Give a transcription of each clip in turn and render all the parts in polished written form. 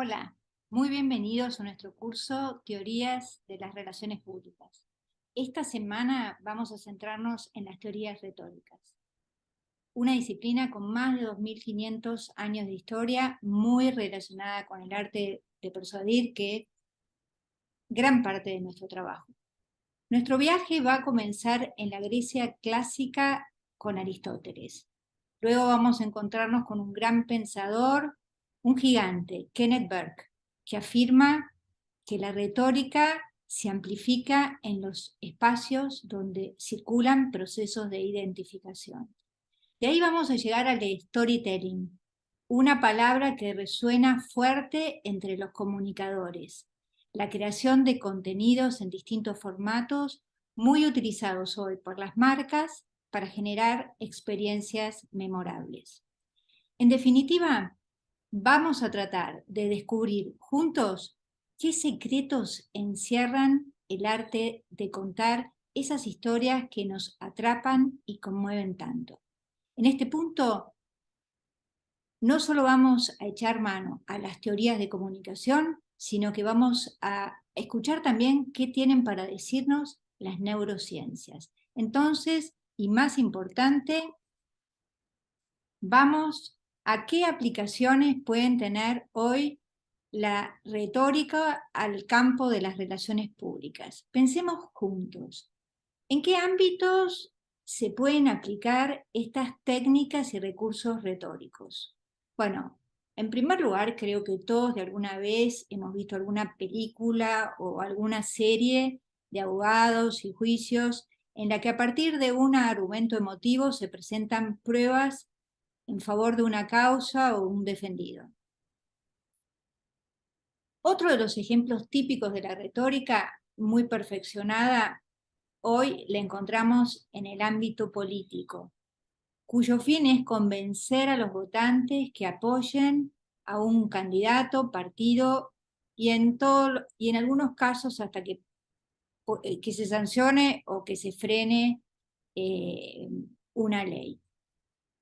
Hola, muy bienvenidos a nuestro curso Teorías de las Relaciones Públicas. Esta semana vamos a centrarnos en las teorías retóricas, una disciplina con más de 2500 años de historia, muy relacionada con el arte de persuadir, que es gran parte de nuestro trabajo. Nuestro viaje va a comenzar en la Grecia clásica con Aristóteles. Luego vamos a encontrarnos con un gran pensador, un gigante, Kenneth Burke, que afirma que la retórica se amplifica en los espacios donde circulan procesos de identificación. De ahí vamos a llegar al de storytelling, una palabra que resuena fuerte entre los comunicadores, la creación de contenidos en distintos formatos, muy utilizados hoy por las marcas para generar experiencias memorables. En definitiva, vamos a tratar de descubrir juntos qué secretos encierran el arte de contar esas historias que nos atrapan y conmueven tanto. En este punto, no solo vamos a echar mano a las teorías de comunicación, sino que vamos a escuchar también qué tienen para decirnos las neurociencias. Entonces, y más importante, vamos a qué aplicaciones pueden tener hoy la retórica al campo de las relaciones públicas. Pensemos juntos. ¿En qué ámbitos se pueden aplicar estas técnicas y recursos retóricos? Bueno, en primer lugar, creo que todos de alguna vez hemos visto alguna película o alguna serie de abogados y juicios en la que a partir de un argumento emotivo se presentan pruebas en favor de una causa o un defendido. Otro de los ejemplos típicos de la retórica muy perfeccionada hoy la encontramos en el ámbito político, cuyo fin es convencer a los votantes que apoyen a un candidato, partido y en algunos casos hasta que se sancione o que se frene una ley.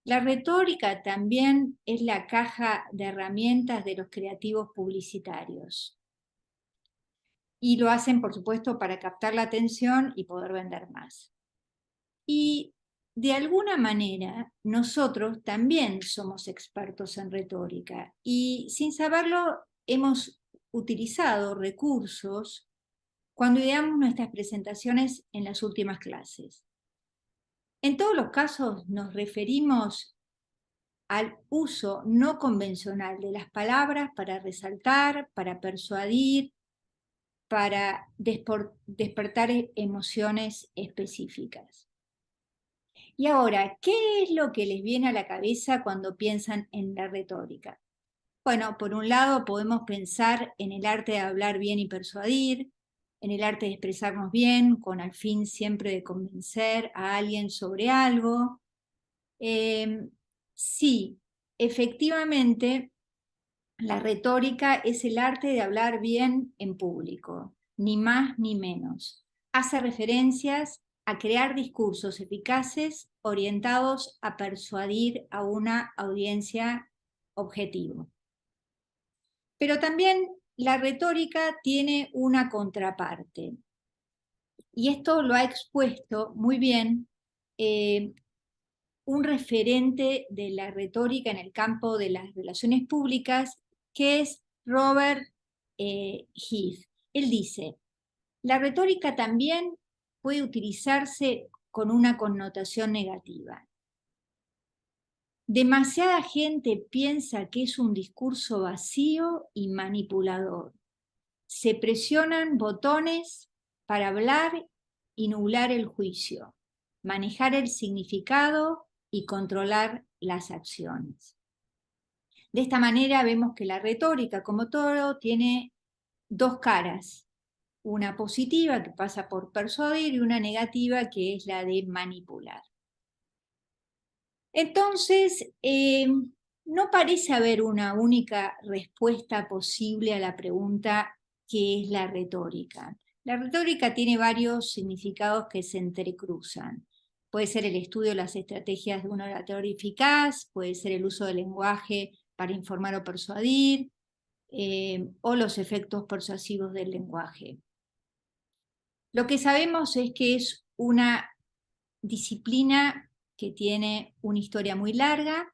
La retórica también es la caja de herramientas de los creativos publicitarios. Y lo hacen, por supuesto, para captar la atención y poder vender más. Y de alguna manera, nosotros también somos expertos en retórica y sin saberlo hemos utilizado recursos cuando ideamos nuestras presentaciones en las últimas clases. En todos los casos nos referimos al uso no convencional de las palabras para resaltar, para persuadir, para despertar emociones específicas. Y ahora, ¿qué es lo que les viene a la cabeza cuando piensan en la retórica? Bueno, por un lado podemos pensar en el arte de hablar bien y persuadir, en el arte de expresarnos bien, con el fin siempre de convencer a alguien sobre algo. Sí, efectivamente, la retórica es el arte de hablar bien en público, ni más ni menos. Hace referencias a crear discursos eficaces orientados a persuadir a una audiencia objetivo. Pero también la retórica tiene una contraparte. Y esto lo ha expuesto muy bien un referente de la retórica en el campo de las relaciones públicas, que es Robert Heath. Él dice, la retórica también puede utilizarse con una connotación negativa. Demasiada gente piensa que es un discurso vacío y manipulador. Se presionan botones para hablar y nublar el juicio, manejar el significado y controlar las acciones. De esta manera vemos que la retórica, como todo, tiene dos caras. Una positiva que pasa por persuadir y una negativa que es la de manipular. Entonces, no parece haber una única respuesta posible a la pregunta ¿qué es la retórica? La retórica tiene varios significados que se entrecruzan. Puede ser el estudio de las estrategias de una oratoria eficaz, puede ser el uso del lenguaje para informar o persuadir, o los efectos persuasivos del lenguaje. Lo que sabemos es que es una disciplina que tiene una historia muy larga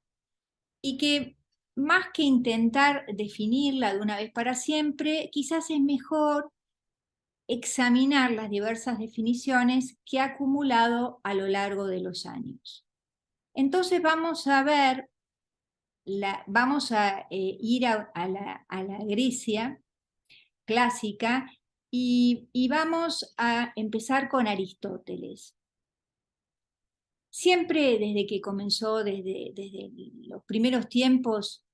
y que más que intentar definirla de una vez para siempre, quizás es mejor examinar las diversas definiciones que ha acumulado a lo largo de los años. Entonces vamos a ver, vamos a ir a la Grecia clásica y vamos a empezar con Aristóteles. Siempre desde que comenzó, desde los primeros tiempos,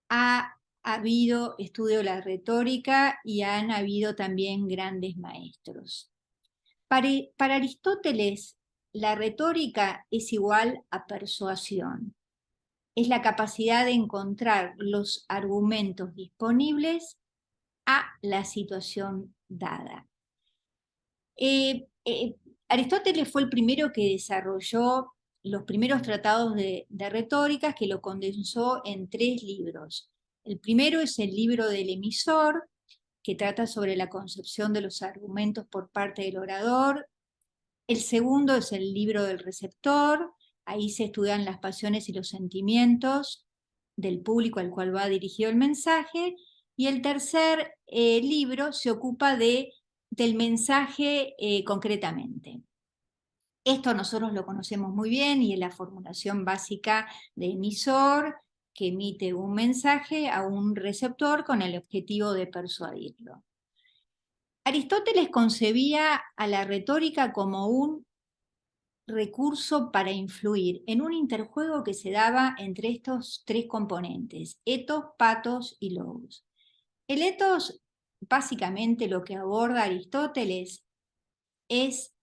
ha habido estudio de la retórica y han habido también grandes maestros. Para Aristóteles, la retórica es igual a persuasión. Es la capacidad de encontrar los argumentos disponibles a la situación dada. Aristóteles fue el primero que desarrolló los primeros tratados de retórica, que lo condensó en 3 libros. El primero es el libro del emisor, que trata sobre la concepción de los argumentos por parte del orador. El segundo es el libro del receptor, ahí se estudian las pasiones y los sentimientos del público al cual va dirigido el mensaje. Y el tercer libro se ocupa del mensaje concretamente. Esto nosotros lo conocemos muy bien y es la formulación básica de emisor que emite un mensaje a un receptor con el objetivo de persuadirlo. Aristóteles concebía a la retórica como un recurso para influir en un interjuego que se daba entre estos 3 componentes, etos, patos y logos. El etos, básicamente lo que aborda Aristóteles, es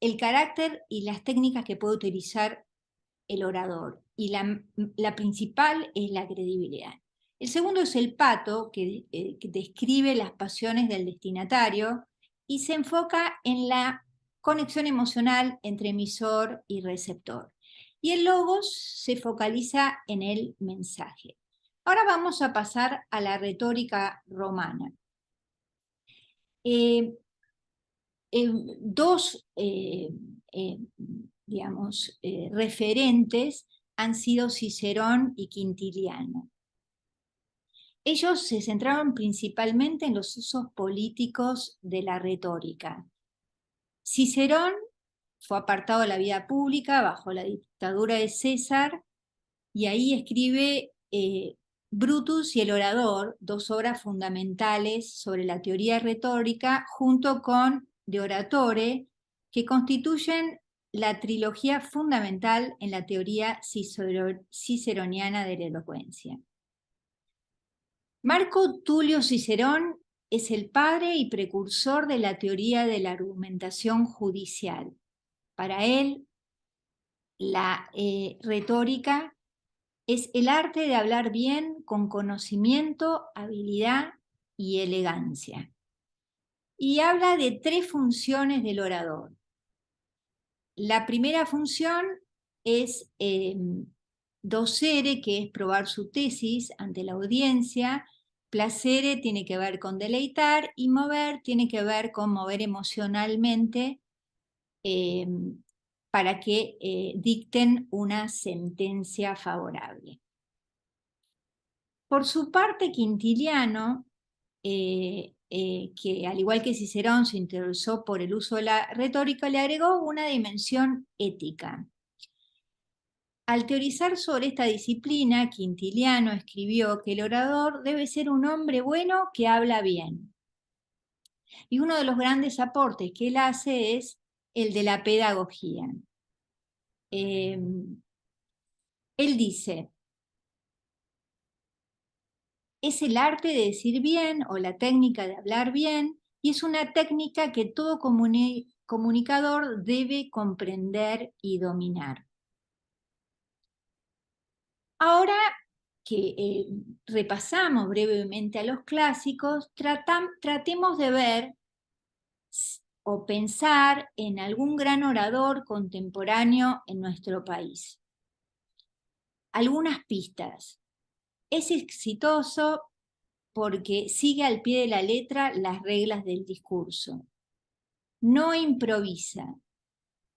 el carácter y las técnicas que puede utilizar el orador, y la principal es la credibilidad. El segundo es el pato, que describe las pasiones del destinatario y se enfoca en la conexión emocional entre emisor y receptor. Y el logos se focaliza en el mensaje. Ahora vamos a pasar a la retórica romana. Dos referentes han sido Cicerón y Quintiliano. Ellos se centraron principalmente en los usos políticos de la retórica. Cicerón fue apartado de la vida pública bajo la dictadura de César y ahí escribe Brutus y el orador, 2 obras fundamentales sobre la teoría retórica, junto con De Oratore, que constituyen la trilogía fundamental en la teoría ciceroniana de la elocuencia. Marco Tulio Cicerón es el padre y precursor de la teoría de la argumentación judicial. Para él, la retórica es el arte de hablar bien con conocimiento, habilidad y elegancia. Y habla de 3 funciones del orador. La primera función es docere, que es probar su tesis ante la audiencia. Placere tiene que ver con deleitar y mover tiene que ver con mover emocionalmente para que dicten una sentencia favorable. Por su parte, Quintiliano, que al igual que Cicerón se interesó por el uso de la retórica, le agregó una dimensión ética. Al teorizar sobre esta disciplina, Quintiliano escribió que el orador debe ser un hombre bueno que habla bien. Y uno de los grandes aportes que él hace es el de la pedagogía. Él dice: es el arte de decir bien o la técnica de hablar bien, y es una técnica que todo comunicador debe comprender y dominar. Ahora que repasamos brevemente a los clásicos, tratemos de ver o pensar en algún gran orador contemporáneo en nuestro país. Algunas pistas. Es exitoso porque sigue al pie de la letra las reglas del discurso. No improvisa,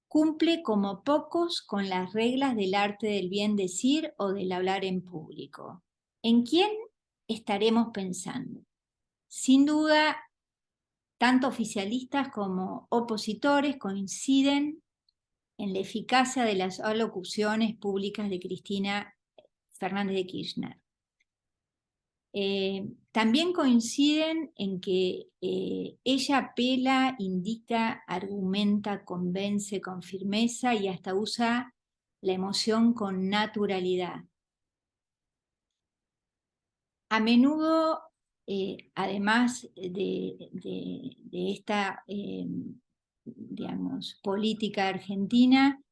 cumple como pocos con las reglas del arte del bien decir o del hablar en público. ¿En quién estaremos pensando? Sin duda, tanto oficialistas como opositores coinciden en la eficacia de las alocuciones públicas de Cristina Fernández de Kirchner. También coinciden en que ella apela, indica, argumenta, convence con firmeza y hasta usa la emoción con naturalidad. A menudo, además de esta, digamos, política argentina,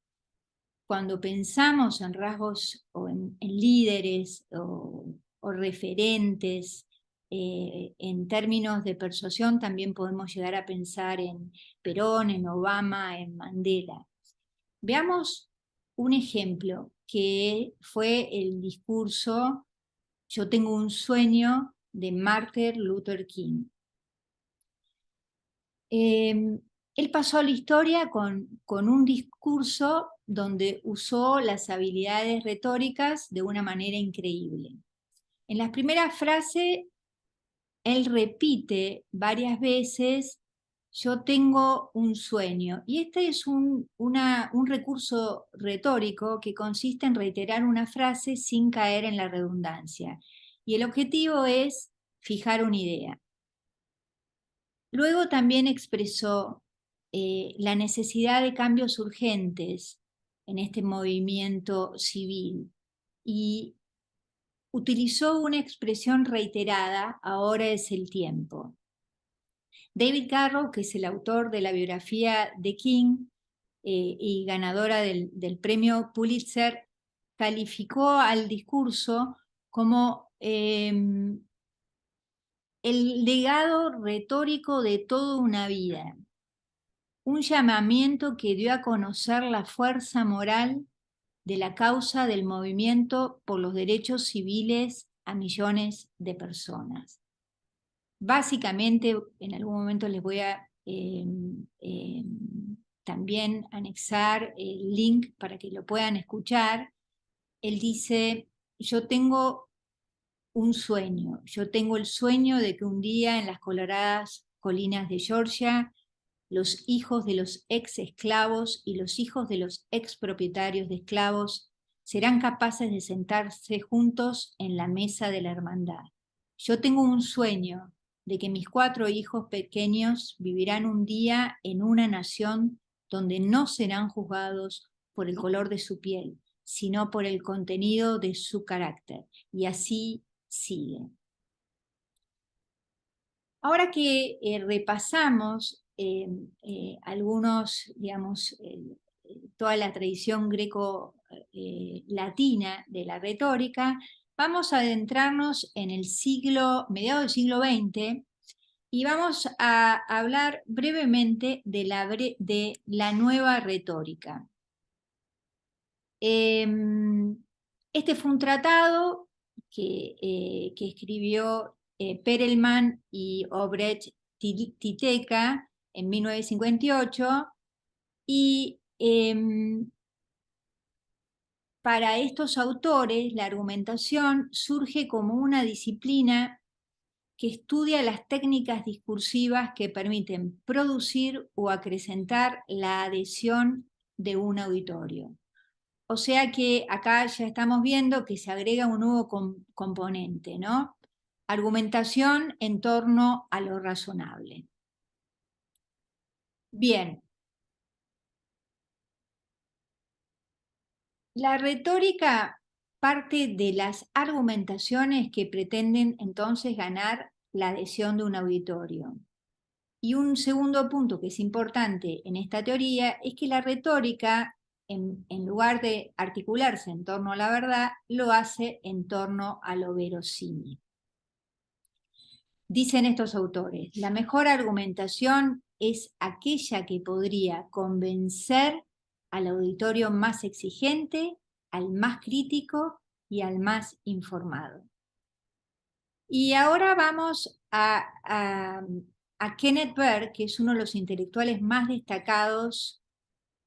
cuando pensamos en rasgos o en líderes o referentes, en términos de persuasión también podemos llegar a pensar en Perón, en Obama, en Mandela. Veamos un ejemplo que fue el discurso "Yo tengo un sueño" de Martin Luther King. Él pasó a la historia con un discurso donde usó las habilidades retóricas de una manera increíble. En las primeras frases, él repite varias veces: "Yo tengo un sueño", y este es un recurso retórico que consiste en reiterar una frase sin caer en la redundancia, y el objetivo es fijar una idea. Luego también expresó la necesidad de cambios urgentes en este movimiento civil y utilizó una expresión reiterada: "ahora es el tiempo". David Garrow, que es el autor de la biografía de King y ganadora del premio Pulitzer, calificó al discurso como el legado retórico de toda una vida, un llamamiento que dio a conocer la fuerza moral de la causa del movimiento por los derechos civiles a millones de personas. Básicamente, en algún momento les voy a también anexar el link para que lo puedan escuchar. Él dice: "Yo tengo un sueño, yo tengo el sueño de que un día en las coloradas colinas de Georgia, los hijos de los ex esclavos y los hijos de los ex propietarios de esclavos serán capaces de sentarse juntos en la mesa de la hermandad. Yo tengo un sueño de que mis 4 hijos pequeños vivirán un día en una nación donde no serán juzgados por el color de su piel, sino por el contenido de su carácter". Y así sigue. Ahora que repasamos algunos, digamos, toda la tradición greco-latina de la retórica, vamos a adentrarnos en el mediados del siglo XX, y vamos a hablar brevemente de la nueva retórica. Este fue un tratado que escribió Perelman y Obrecht Titeka en 1958, y para estos autores la argumentación surge como una disciplina que estudia las técnicas discursivas que permiten producir o acrecentar la adhesión de un auditorio. O sea que acá ya estamos viendo que se agrega un nuevo componente, ¿no? Argumentación en torno a lo razonable. Bien. La retórica parte de las argumentaciones que pretenden entonces ganar la adhesión de un auditorio. Y un segundo punto que es importante en esta teoría es que la retórica, en lugar de articularse en torno a la verdad, lo hace en torno a lo verosímil. Dicen estos autores: la mejor argumentación es aquella que podría convencer al auditorio más exigente, al más crítico y al más informado. Y ahora vamos a Kenneth Berg, que es uno de los intelectuales más destacados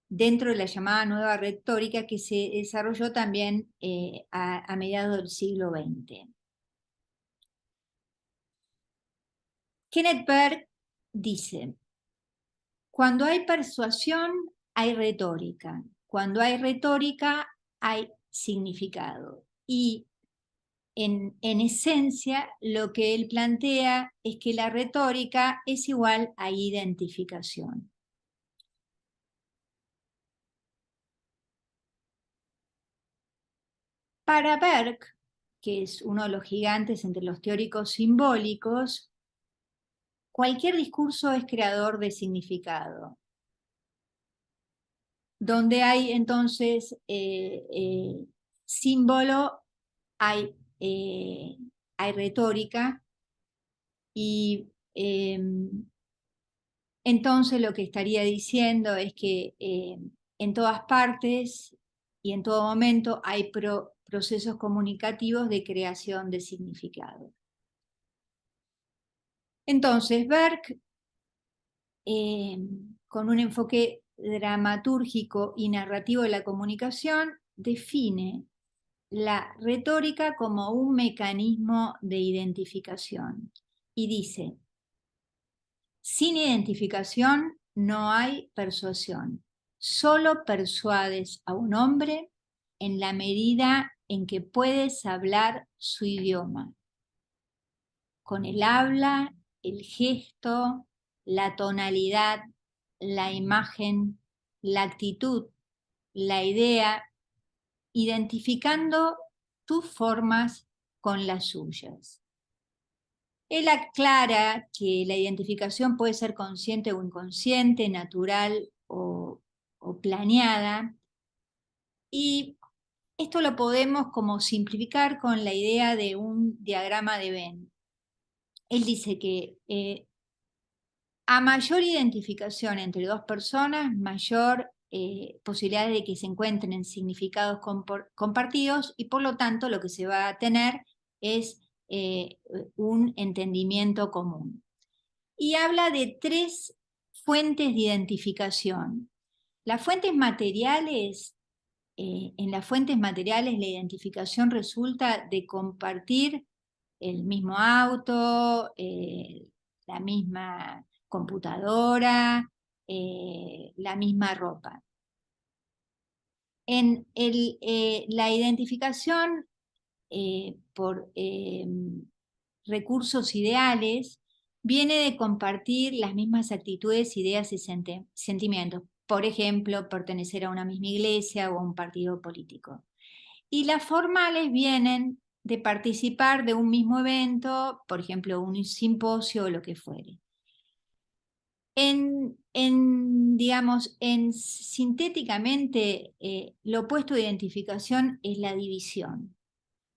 dentro de la llamada nueva retórica que se desarrolló también a mediados del siglo XX. Kenneth Berg dice: cuando hay persuasión, hay retórica. Cuando hay retórica, hay significado. Y en esencia, lo que él plantea es que la retórica es igual a identificación. Para Berg, que es uno de los gigantes entre los teóricos simbólicos, cualquier discurso es creador de significado. Donde hay entonces símbolo, hay, hay retórica, y entonces lo que estaría diciendo es que en todas partes y en todo momento hay procesos comunicativos de creación de significado. Entonces, Berg, con un enfoque dramatúrgico y narrativo de la comunicación, define la retórica como un mecanismo de identificación y dice: sin identificación no hay persuasión. Solo persuades a un hombre en la medida en que puedes hablar su idioma, con el habla, el gesto, la tonalidad, la imagen, la actitud, la idea, identificando tus formas con las suyas. Él aclara que la identificación puede ser consciente o inconsciente, natural o planeada, y esto lo podemos como simplificar con la idea de un diagrama de Venn. Él dice que a mayor identificación entre dos personas, mayor posibilidad de que se encuentren en significados compartidos, y por lo tanto lo que se va a tener es un entendimiento común. Y habla de tres fuentes de identificación. Las fuentes materiales, en las fuentes materiales la identificación resulta de compartir el mismo auto, la misma computadora, la misma ropa. En la identificación por recursos ideales viene de compartir las mismas actitudes, ideas y sentimientos. Por ejemplo, pertenecer a una misma iglesia o a un partido político. Y las formales vienen de participar de un mismo evento, por ejemplo, un simposio o lo que fuere. Digamos, sintéticamente, lo opuesto de identificación es la división.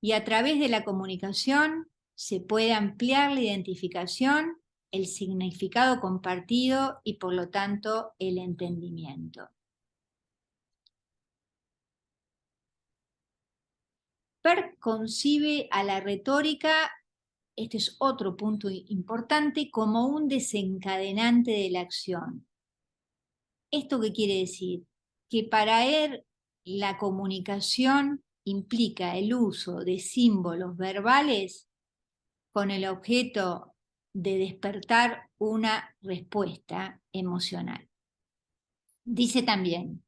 Y a través de la comunicación se puede ampliar la identificación, el significado compartido y por lo tanto el entendimiento. Berg concibe a la retórica, este es otro punto importante, como un desencadenante de la acción. ¿Esto qué quiere decir? Que para él la comunicación implica el uso de símbolos verbales con el objeto de despertar una respuesta emocional. Dice también: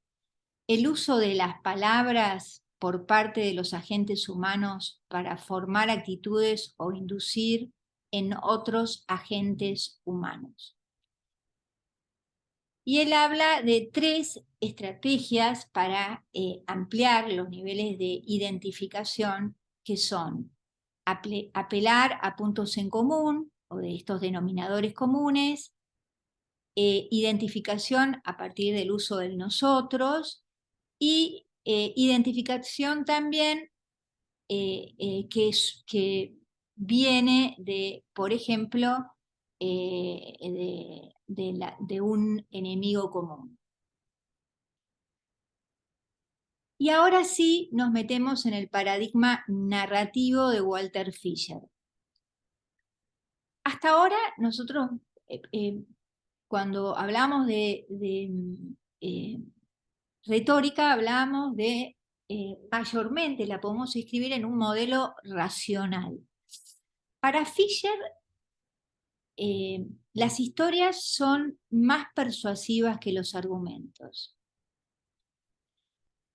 el uso de las palabras por parte de los agentes humanos para formar actitudes o inducir en otros agentes humanos. Y él habla de tres estrategias para ampliar los niveles de identificación, que son apelar a puntos en común o de estos denominadores comunes, identificación a partir del uso del nosotros, y identificación también que viene de, por ejemplo, de un enemigo común. Y ahora sí nos metemos en el paradigma narrativo de Walter Fischer. hasta ahora nosotros, cuando hablamos de retórica, hablamos de, mayormente la podemos escribir en un modelo racional. Para Fisher, las historias son más persuasivas que los argumentos.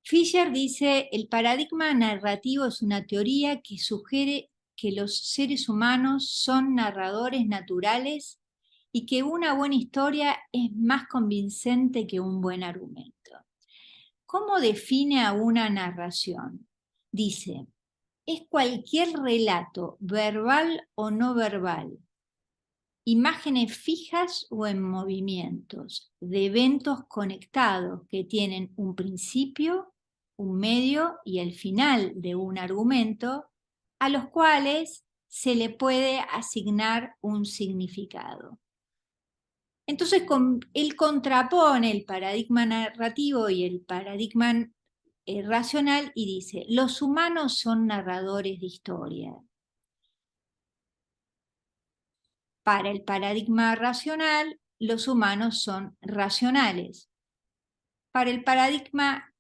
Fisher dice, el paradigma narrativo es una teoría que sugiere que los seres humanos son narradores naturales y que una buena historia es más convincente que un buen argumento. ¿Cómo define a una narración? Dice, es cualquier relato, verbal o no verbal, imágenes fijas o en movimientos, de eventos conectados que tienen un principio, un medio y el final de un argumento, a los cuales se le puede asignar un significado. Entonces, él contrapone el paradigma narrativo y el paradigma racional y dice, los humanos son narradores de historia. Para el paradigma racional, los humanos son racionales. Para el paradigma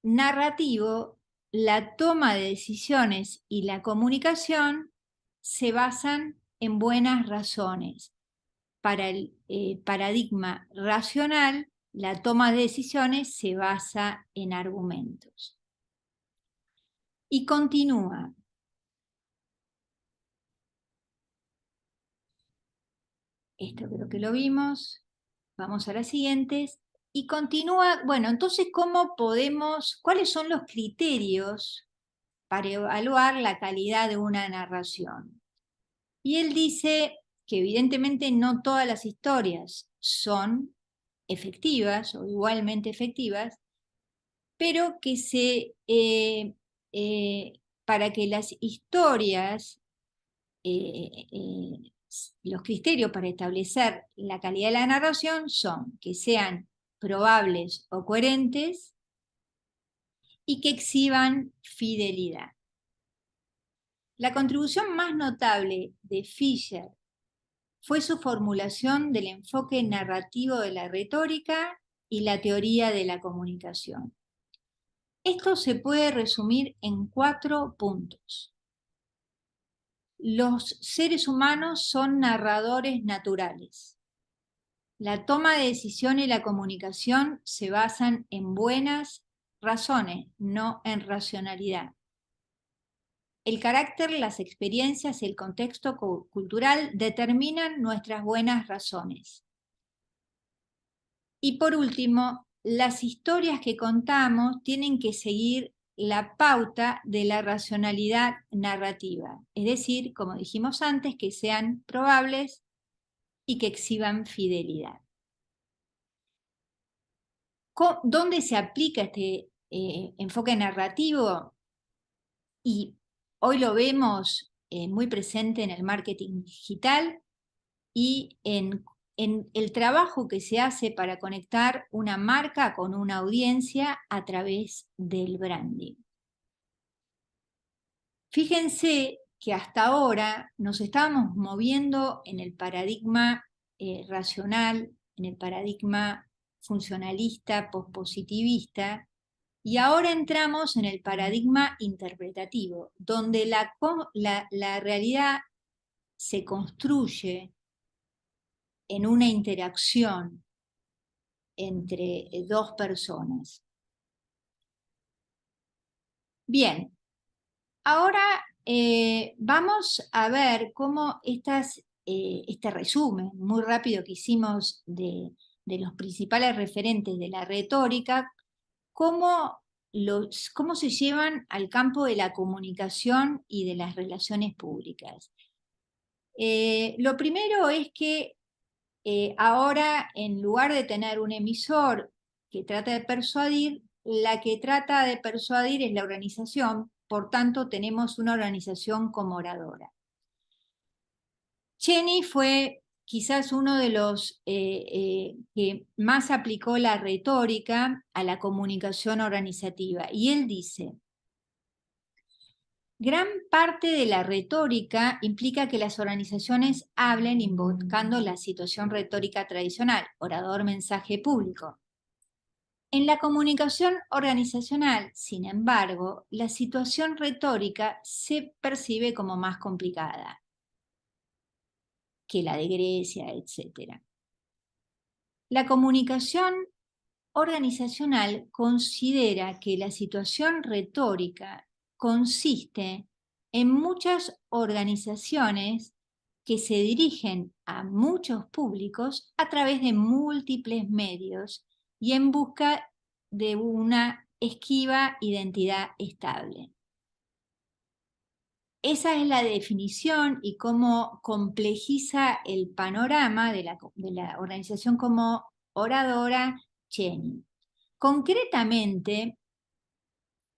narrativo, la toma de decisiones y la comunicación se basan en buenas razones. Para el paradigma racional, la toma de decisiones se basa en argumentos. Y continúa. Esto creo que lo vimos. Vamos a las siguientes. Y continúa, bueno, entonces, cuáles son los criterios para evaluar la calidad de una narración? Y él dice que evidentemente no todas las historias son efectivas o igualmente efectivas, pero que para que las historias, los criterios para establecer la calidad de la narración son que sean probables o coherentes y que exhiban fidelidad. La contribución más notable de Fisher fue su formulación del enfoque narrativo de la retórica y la teoría de la comunicación. Esto se puede resumir en 4 puntos. Los seres humanos son narradores naturales. La toma de decisión y la comunicación se basan en buenas razones, no en racionalidad. El carácter, las experiencias y el contexto cultural determinan nuestras buenas razones. Y por último, las historias que contamos tienen que seguir la pauta de la racionalidad narrativa, es decir, como dijimos antes, que sean probables y que exhiban fidelidad. ¿Dónde se aplica este enfoque narrativo? Y hoy lo vemos muy presente en el marketing digital y en el trabajo que se hace para conectar una marca con una audiencia a través del branding. Fíjense que hasta ahora nos estábamos moviendo en el paradigma racional, en el paradigma funcionalista, pospositivista, y ahora entramos en el paradigma interpretativo, donde la realidad se construye en una interacción entre 2 personas. Bien, ahora vamos a ver cómo este resumen muy rápido que hicimos de los principales referentes de la retórica, cómo se llevan al campo de la comunicación y de las relaciones públicas. Lo primero es que ahora, en lugar de tener un emisor que trata de persuadir, la que trata de persuadir es la organización, por tanto tenemos una organización como oradora. Cheney fue quizás uno de los que más aplicó la retórica a la comunicación organizativa, y él dice, Gran parte de la retórica implica que las organizaciones hablen invocando la situación retórica tradicional, orador, mensaje público. En la comunicación organizacional, sin embargo, la situación retórica se percibe como más complicada que la de Grecia, etc. La comunicación organizacional considera que la situación retórica consiste en muchas organizaciones que se dirigen a muchos públicos a través de múltiples medios y en busca de una esquiva identidad estable. Esa es la definición y cómo complejiza el panorama de la organización como oradora Cheney. Concretamente,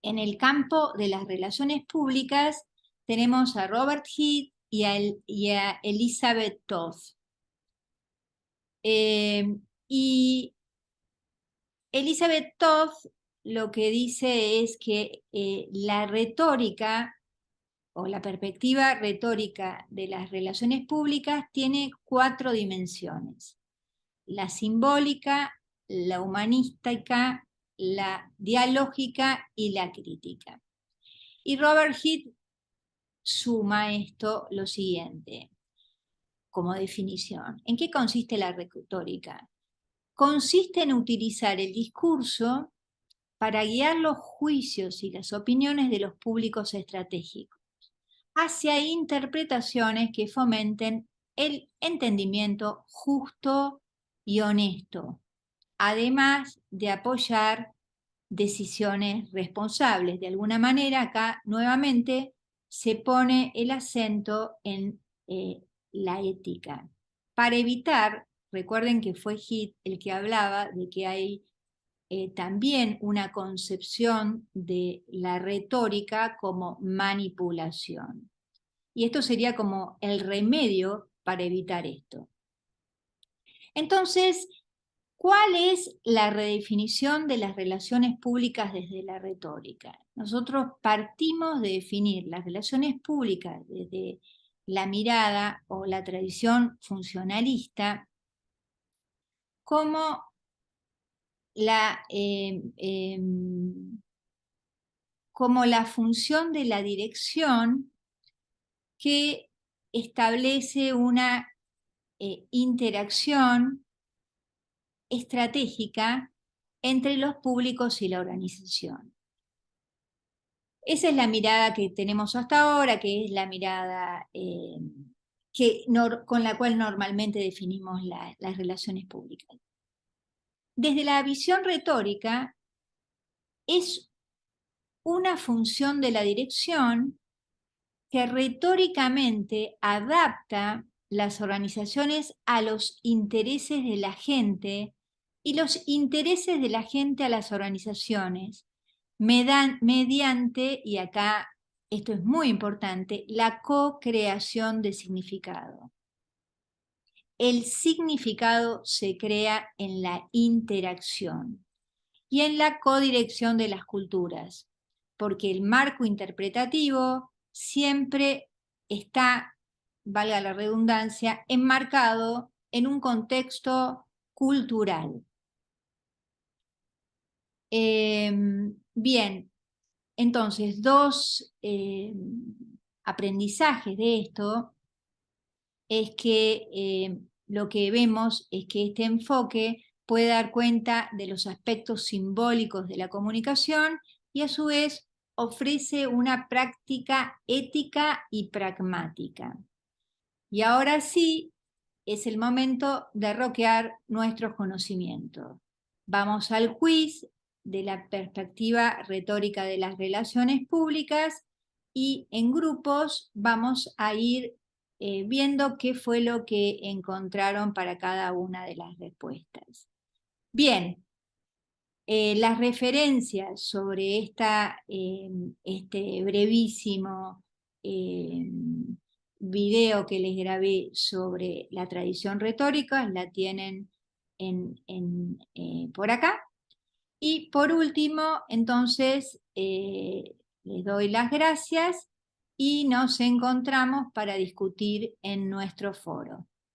en el campo de las relaciones públicas tenemos a Robert Heath y a Elizabeth Toth. Y Elizabeth Toth lo que dice es que la retórica o la perspectiva retórica de las relaciones públicas tiene 4 dimensiones: la simbólica, la humanística, la dialógica y la crítica. Y Robert Heath suma esto lo siguiente como definición. ¿En qué consiste la retórica? Consiste en utilizar el discurso para guiar los juicios y las opiniones de los públicos estratégicos hacia interpretaciones que fomenten el entendimiento justo y honesto, además de apoyar decisiones responsables. De alguna manera, acá nuevamente se pone el acento en la ética. Para evitar, recuerden que fue Heath el que hablaba de que hay también una concepción de la retórica como manipulación. Y esto sería como el remedio para evitar esto. Entonces, ¿cuál es la redefinición de las relaciones públicas desde la retórica? Nosotros partimos de definir las relaciones públicas desde la mirada o la tradición funcionalista como como la función de la dirección que establece una interacción estratégica entre los públicos y la organización. Esa es la mirada que tenemos hasta ahora, que es la mirada con la cual normalmente definimos las relaciones públicas. Desde la visión retórica, es una función de la dirección que retóricamente adapta las organizaciones a los intereses de la gente y los intereses de la gente a las organizaciones, mediante, y acá esto es muy importante, la co-creación de significado. El significado se crea en la interacción y en la codirección de las culturas, porque el marco interpretativo siempre está, valga la redundancia, enmarcado en un contexto cultural. Bien, entonces, 2 aprendizajes de esto es que lo que vemos es que este enfoque puede dar cuenta de los aspectos simbólicos de la comunicación y a su vez ofrece una práctica ética y pragmática. Y ahora sí, es el momento de roquear nuestros conocimientos. Vamos al quiz de la perspectiva retórica de las relaciones públicas y en grupos vamos a ir viendo qué fue lo que encontraron para cada una de las respuestas. Bien, las referencias sobre este brevísimo video que les grabé sobre la tradición retórica la tienen por acá. Y por último, entonces, les doy las gracias y nos encontramos para discutir en nuestro foro.